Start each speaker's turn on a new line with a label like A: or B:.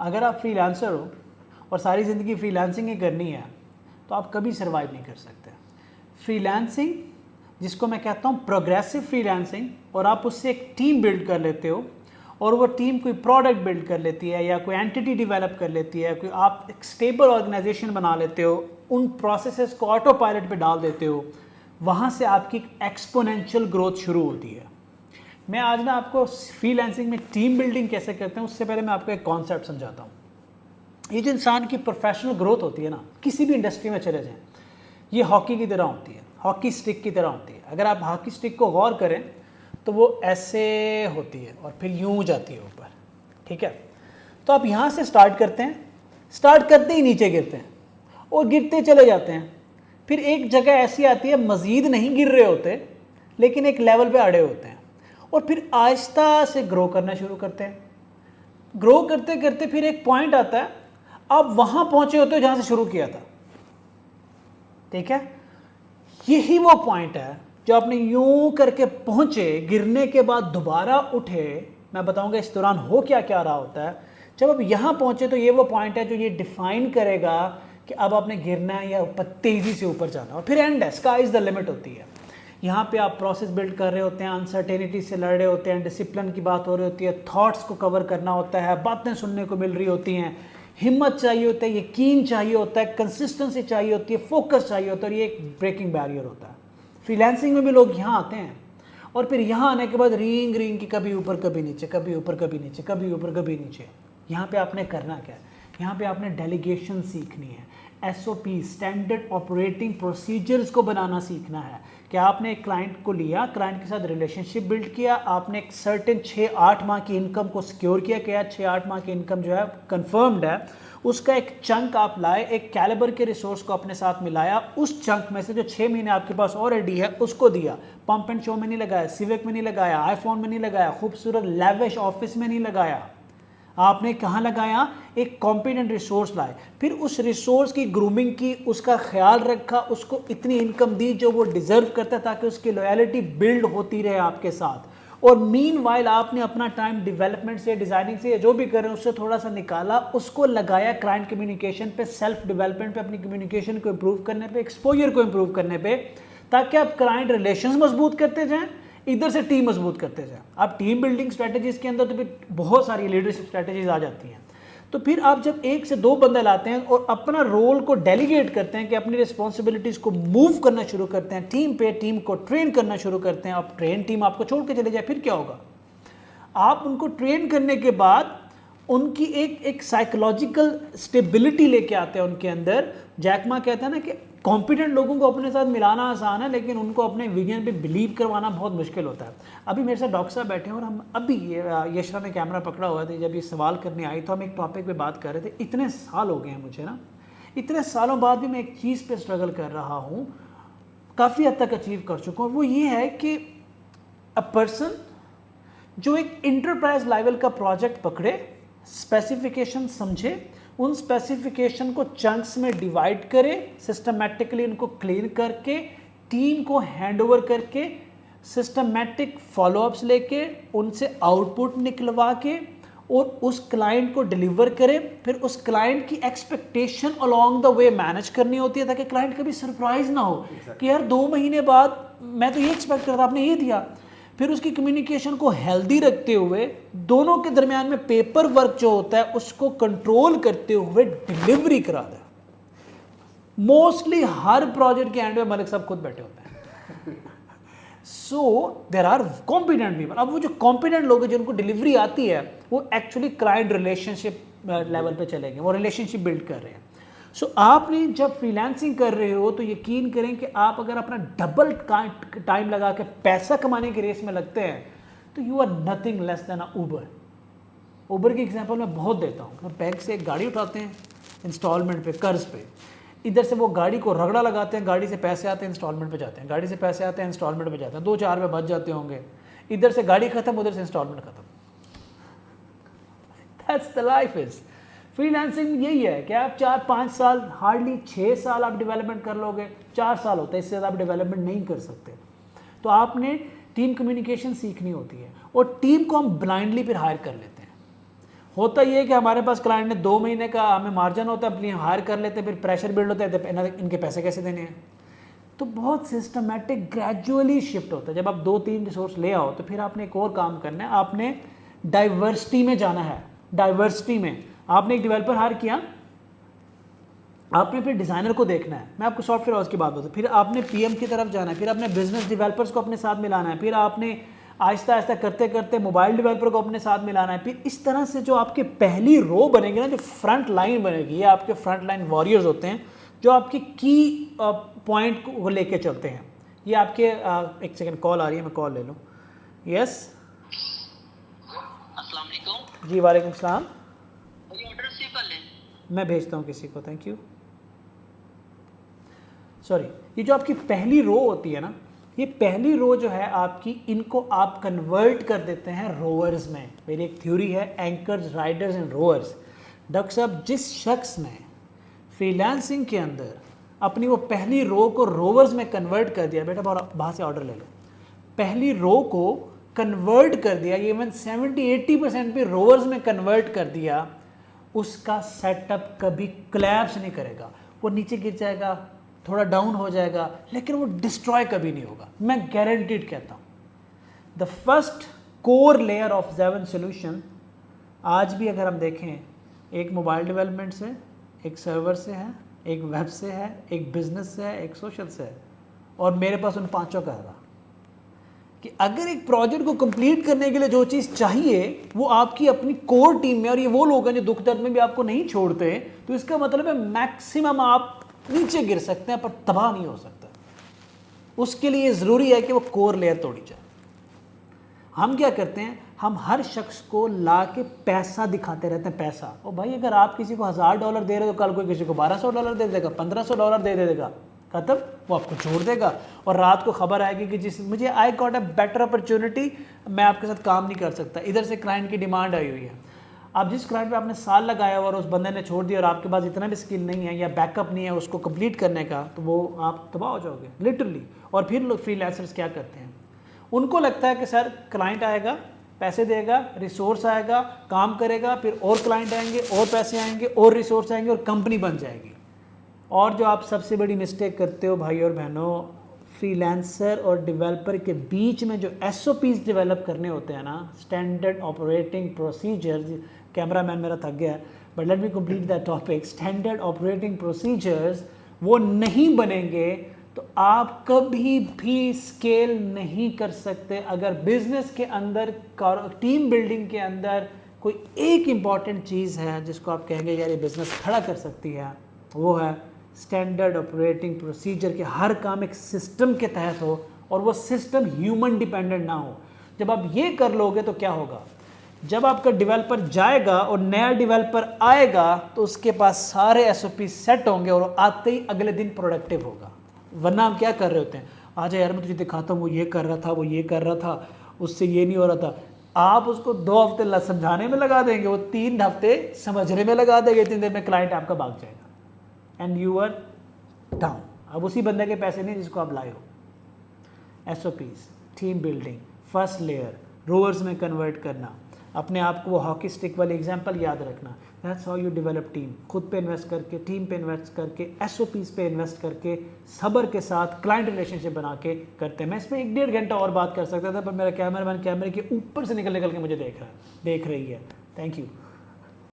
A: अगर आप फ्रीलांसर हो और सारी ज़िंदगी फ्रीलांसिंग ही करनी है तो आप कभी सर्वाइव नहीं कर सकते। फ्रीलांसिंग, जिसको मैं कहता हूँ प्रोग्रेसिव फ्रीलांसिंग, और आप उससे एक टीम बिल्ड कर लेते हो और वो टीम कोई प्रोडक्ट बिल्ड कर लेती है या कोई एंटिटी डेवलप कर लेती है, कोई आप एक स्टेबल ऑर्गेनाइजेशन बना लेते हो, उन प्रोसेसेस को ऑटो पायलट पे डाल देते हो, वहाँ से आपकी एक्सपोनेंशियल ग्रोथ शुरू होती है। मैं आज ना आपको फ्रीलांसिंग में टीम बिल्डिंग कैसे करते हैं उससे पहले मैं आपको एक कॉन्सेप्ट समझाता हूँ। ये जो इंसान की प्रोफेशनल ग्रोथ होती है ना, किसी भी इंडस्ट्री में चले जाएं, ये हॉकी की तरह होती है, हॉकी स्टिक की तरह होती है। अगर आप हॉकी स्टिक को गौर करें तो वो ऐसे होती है और फिर यूं जाती है ऊपर, ठीक है। तो आप यहाँ से स्टार्ट करते हैं, स्टार्ट करते ही नीचे गिरते हैं और गिरते चले जाते हैं। फिर एक जगह ऐसी आती है मज़ीद नहीं गिर रहे होते लेकिन एक लेवल पे अड़े होते हैं और फिर आहिस्ता से ग्रो करना शुरू करते हैं। ग्रो करते करते फिर एक पॉइंट आता है, आप वहाँ पहुँचे होते हो जहाँ से शुरू किया था, ठीक है। यही वो पॉइंट है जो आपने यूं करके पहुंचे, गिरने के बाद दोबारा उठे। मैं बताऊंगा इस दौरान हो क्या क्या रहा होता है। जब आप यहां पहुंचे तो ये वो पॉइंट है जो ये डिफाइन करेगा कि अब आपने गिरना है या ऊपर तेजी से ऊपर जाना है। फिर एंड है, स्काई इज द लिमिट होती है। यहाँ पे आप प्रोसेस बिल्ड कर रहे होते हैं, अनसर्टेनिटी से लड़ रहे होते हैं, डिसिप्लिन की बात हो रही होती है, थॉट्स को कवर करना होता है, बातें सुनने को मिल रही होती हैं, हिम्मत चाहिए होता है, यकीन चाहिए होता है, कंसिस्टेंसी चाहिए होती है, फोकस चाहिए होता है, और ये एक ब्रेकिंग बैरियर होता है। फ्रीलांसिंग में भी लोग यहाँ आते हैं और फिर यहाँ आने के बाद रींग रींग की कभी ऊपर कभी नीचे, कभी ऊपर कभी नीचे, कभी ऊपर कभी नीचे। यहाँ पे आपने करना क्या है? यहाँ पे आपने डेलीगेशन सीखनी है, एसओपी स्टैंडर्ड ऑपरेटिंग प्रोसीजर्स को बनाना सीखना है कि आपने एक क्लाइंट को लिया, क्लाइंट के साथ रिलेशनशिप बिल्ड किया, आपने एक सर्टेन 6-8 माह की इनकम को सिक्योर किया 6-8 माह की इनकम जो है कंफर्म्ड है, उसका एक चंक आप लाए, एक कैलिबर के रिसोर्स को अपने साथ मिलाया, उस चंक में से जो 6 महीने आपके पास ऑलरेडी है उसको दिया। पंप एंड शो में नहीं लगाया, सिविक में नहीं लगाया, आईफोन में नहीं लगाया, खूबसूरत लैविश ऑफिस में नहीं लगाया, आपने कहाँ लगाया? एक कॉम्पिटेंट रिसोर्स लाए, फिर उस रिसोर्स की ग्रूमिंग की, उसका ख्याल रखा, उसको इतनी इनकम दी जो वो डिजर्व करता है ताकि उसकी लॉयल्टी बिल्ड होती रहे आपके साथ। और मीनवाइल आपने अपना टाइम डेवलपमेंट से, डिजाइनिंग से, जो भी कर रहे हैं उससे थोड़ा सा निकाला, उसको लगाया क्लाइंट कम्युनिकेशन पे, सेल्फ डेवलपमेंट पे, अपनी कम्युनिकेशन को इम्प्रूव करने पे, एक्सपोजर को इम्प्रूव करने पे, ताकि आप क्लाइंट रिलेशंस मजबूत करते जाएं, इधर से टीम मजबूत करते जाएं। आप टीम बिल्डिंग स्ट्रेटजीज के अंदर तो फिर बहुत सारी लीडरशिप स्ट्रेटजीज आ जाती हैं। तो फिर आप जब 1 से 2 बंदे लाते हैं और अपना रोल को डेलीगेट करते हैं कि अपनी रिस्पॉन्सिबिलिटीज को मूव करना शुरू करते हैं टीम पे, टीम को ट्रेन करना शुरू करते हैं, अब ट्रेन टीम आपको छोड़ के चले जाए, फिर क्या होगा? आप उनको ट्रेन करने के बाद उनकी एक साइकोलॉजिकल स्टेबिलिटी लेके आते हैं उनके अंदर। जैक मा कहता है ना कि कॉम्पिटेंट लोगों को अपने साथ मिलाना आसान है लेकिन उनको अपने विजन पे बिलीव करवाना बहुत मुश्किल होता है। अभी मेरे साथ डॉक्टर साहब बैठे हैं और हम अभी यशरा ने कैमरा पकड़ा हुआ था, जब ये सवाल करने आई तो हम एक टॉपिक पे बात कर रहे थे। इतने साल हो गए हैं मुझे ना, इतने सालों बाद भी मैं एक चीज़ पे स्ट्रगल कर रहा हूँ, काफ़ी हद तक अचीव कर चुका हूँ। वो ये है कि अ पर्सन जो एक इंटरप्राइज लेवल का प्रोजेक्ट पकड़े, स्पेसिफिकेशन समझे, उन स्पेसिफिकेशन को चंक्स में डिवाइड करे, सिस्टमैटिकली उनको क्लियर करके, टीम को हैंडओवर करके, सिस्टमैटिक फॉलोअप्स लेके, उनसे आउटपुट निकलवा के और उस क्लाइंट को डिलीवर करे। फिर उस क्लाइंट की expectation along the way manage करनी होती है ताकि क्लाइंट कभी सरप्राइज ना हो कि यार 2 महीने बाद मैं तो ये एक्सपेक्ट कर रहा था, आपने ये दिया। फिर उसकी कम्युनिकेशन को हेल्दी रखते हुए, दोनों के दरमियान में पेपर वर्क जो होता है उसको कंट्रोल करते हुए डिलीवरी करा दे। मोस्टली हर प्रोजेक्ट के एंड में मलिक साहब खुद बैठे होते हैं। So there are competent people. अब वो जो कॉम्पिटेंट लोग हैं जिनको डिलीवरी आती है वो एक्चुअली क्लाइंट रिलेशनशिप लेवल पे चले गए, वो रिलेशनशिप बिल्ड कर रहे हैं। सो आपने जब फ्रीलांसिंग कर रहे हो तो यकीन करें कि आप अगर अपना डबल टाइम लगा के पैसा कमाने की रेस में लगते हैं तो you are nothing less than a Uber. Uber की एग्जांपल मैं बहुत देता हूँ। बैंक से एक गाड़ी उठाते हैं इंस्टॉलमेंट पे, कर्ज पे, इधर से वो गाड़ी को रगड़ा लगाते हैं, गाड़ी से पैसे आते हैं इंस्टॉलमेंट पे जाते हैं, गाड़ी से पैसे आते हैं इंस्टॉलमेंट पे जाते हैं, 2-4 में बच जाते होंगे, इधर से गाड़ी खत्म, उधर से इंस्टॉलमेंट खत्म। That's the life is. Freelancing यही है कि आप 4-5 साल, हार्डली 6 साल आप डेवलपमेंट कर लोगे, 4 साल होता है, इससे ज़्यादा आप डेवलपमेंट नहीं कर सकते। तो आपने टीम कम्युनिकेशन सीखनी होती है और टीम को हम ब्लाइंडली फिर हायर कर लेते हैं। होता ये है कि हमारे पास क्लाइंट ने 2 महीने का हमें मार्जिन होता है, अपनी हायर कर लेते हैं, फिर प्रेशर बिल्ड होता है, तो इनके पैसे कैसे देने हैं। तो बहुत सिस्टमेटिक ग्रेजुअली शिफ्ट होता है। जब आप 2-3 रिसोर्स ले आओ तो फिर आपने एक और काम करना है, आपने डाइवर्सिटी में जाना है। डाइवर्सिटी में आपने एक डेवलपर हायर किया, आपने फिर डिज़ाइनर को देखना है, मैं आपको सॉफ्टवेयर हाउस की बात बताऊँ, फिर आपने पीएम की तरफ जाना है, फिर आपने बिजनेस डेवलपर्स को अपने साथ मिलाना है, फिर आपने आहिस्ता आहिस्ता करते करते मोबाइल डेवलपर को अपने साथ मिलाना है। फिर इस तरह से जो आपके पहली रो बनेगी ना, जो फ्रंट लाइन बनेगी, ये आपके फ्रंट लाइन वॉरियर्स होते हैं जो आपके की पॉइंट को लेके चलते हैं। ये आपके एक सेकंड कॉल आ रही है, मैं कॉल ले लूँ। यस,
B: अस्सलाम वालेकुम।
A: जी वालेकुम सलाम।
B: ऑर्डर रिसीव कर लें।
A: मैं भेजता हूँ किसी को, थैंक यू। सॉरी, ये जो आपकी पहली रो होती है ना, ये पहली रो जो है आपकी, इनको आप कन्वर्ट कर देते हैं रोवर्स में। मेरी एक थ्योरी है, anchors, riders and rovers. Doctor साहब, जिस शख्स ने फ्रीलांसिंग के अंदर अपनी वो पहली रो को रोवर्स में कन्वर्ट कर दिया, बेटा बाहर से ऑर्डर ले लो, पहली रो को कन्वर्ट कर दिया, इवन 70-80% भी रोवर्स में कन्वर्ट कर दिया, उसका सेटअप कभी कोलैप्स नहीं करेगा। वो नीचे गिर जाएगा, थोड़ा डाउन हो जाएगा, लेकिन वो डिस्ट्रॉय कभी नहीं होगा, मैं गारंटीड कहता हूँ। The first core layer of Xeven solution आज भी अगर हम देखें, एक मोबाइल डेवलपमेंट से, एक सर्वर से है, एक वेब से है, एक बिजनेस से है, एक सोशल से है, और मेरे पास उन पांचों का है कि अगर एक प्रोजेक्ट को कंप्लीट करने के लिए जो चीज़ चाहिए वो आपकी अपनी कोर टीम में, और ये वो लोग हैं जो दुख दर्द में भी आपको नहीं छोड़ते, तो इसका मतलब है मैक्सिमम आप नीचे गिर सकते हैं पर तबाह नहीं हो सकता। उसके लिए ज़रूरी है कि वो कोर लेयर तोड़ी जाए। हम क्या करते हैं, हम हर शख्स को ला के पैसा दिखाते रहते हैं, पैसा। और भाई अगर आप किसी को $1000 दे रहे हो, कल कोई किसी को $1200 दे देगा, $1500 दे देगा, खत्म, वो आपको छोड़ देगा। और रात को खबर आएगी कि जिस मुझे I got a better opportunity, मैं आपके साथ काम नहीं कर सकता, इधर से क्लाइंट की डिमांड आई हुई है। अब जिस क्लाइंट पे आपने साल लगाया और उस बंदे ने छोड़ दिया और आपके पास इतना भी स्किल नहीं है या बैकअप नहीं है उसको कंप्लीट करने का, तो वो आप तबाह हो जाओगे लिटरली। और फिर लोग फ्रीलांसर्स क्या करते हैं, उनको लगता है कि सर क्लाइंट आएगा, पैसे देगा, रिसोर्स आएगा, काम करेगा, फिर और क्लाइंट आएंगे, और पैसे आएंगे, और रिसोर्स आएंगे, और कंपनी बन जाएगी। और जो आप सबसे बड़ी मिस्टेक करते हो भाई और बहनों, फ्रीलांसर और डेवलपर के बीच में जो SOPs डेवलप करने होते हैं ना, standard operating procedures, camera man मेरा थक गया है, but let me complete that topic. Standard operating procedures वो नहीं बनेंगे तो आप कभी भी स्केल नहीं कर सकते। अगर बिजनेस के अंदर, टीम बिल्डिंग के अंदर कोई एक इम्पॉर्टेंट चीज़ है जिसको आप कहेंगे यार ये बिजनेस खड़ा कर सकती है, वो है स्टैंडर्ड ऑपरेटिंग प्रोसीजर के हर काम एक सिस्टम के तहत हो और वो सिस्टम ह्यूमन डिपेंडेंट ना हो। जब आप ये कर लोगे तो क्या होगा, जब आपका डेवलपर जाएगा और नया डेवलपर आएगा तो उसके पास सारे SOP सेट होंगे और आते ही अगले दिन प्रोडक्टिव होगा। वरना हम क्या कर रहे होते हैं, आजा यार मैं तुझे दिखाता हूँ, वो ये कर रहा था, वो ये कर रहा था, उससे ये नहीं हो रहा था। आप उसको 2 हफ्ते समझाने में लगा देंगे, वो 3 हफ्ते समझने में लगा देंगे, इतनी देर में क्लाइंट आपका भाग जाएगा एंड यू आर डाउन। अब उसी बंदे के पैसे नहीं जिसको आप लाए हो। SOPs, team building, first layer, rovers में कन्वर्ट करना, अपने आप को वो हॉकी स्टिक वाली एग्जांपल याद रखना। That's how you develop team. खुद पे इन्वेस्ट करके, टीम पे इन्वेस्ट करके, SOPs पे इन्वेस्ट करके, सब्र के साथ क्लाइंट रिलेशनशिप बना के करते हैं। मैं इसमें 1-1.5 घंटा और बात कर सकता था पर मेरा कैमरामैन कैमरे के ऊपर से निकल के मुझे देख रही है। Thank you.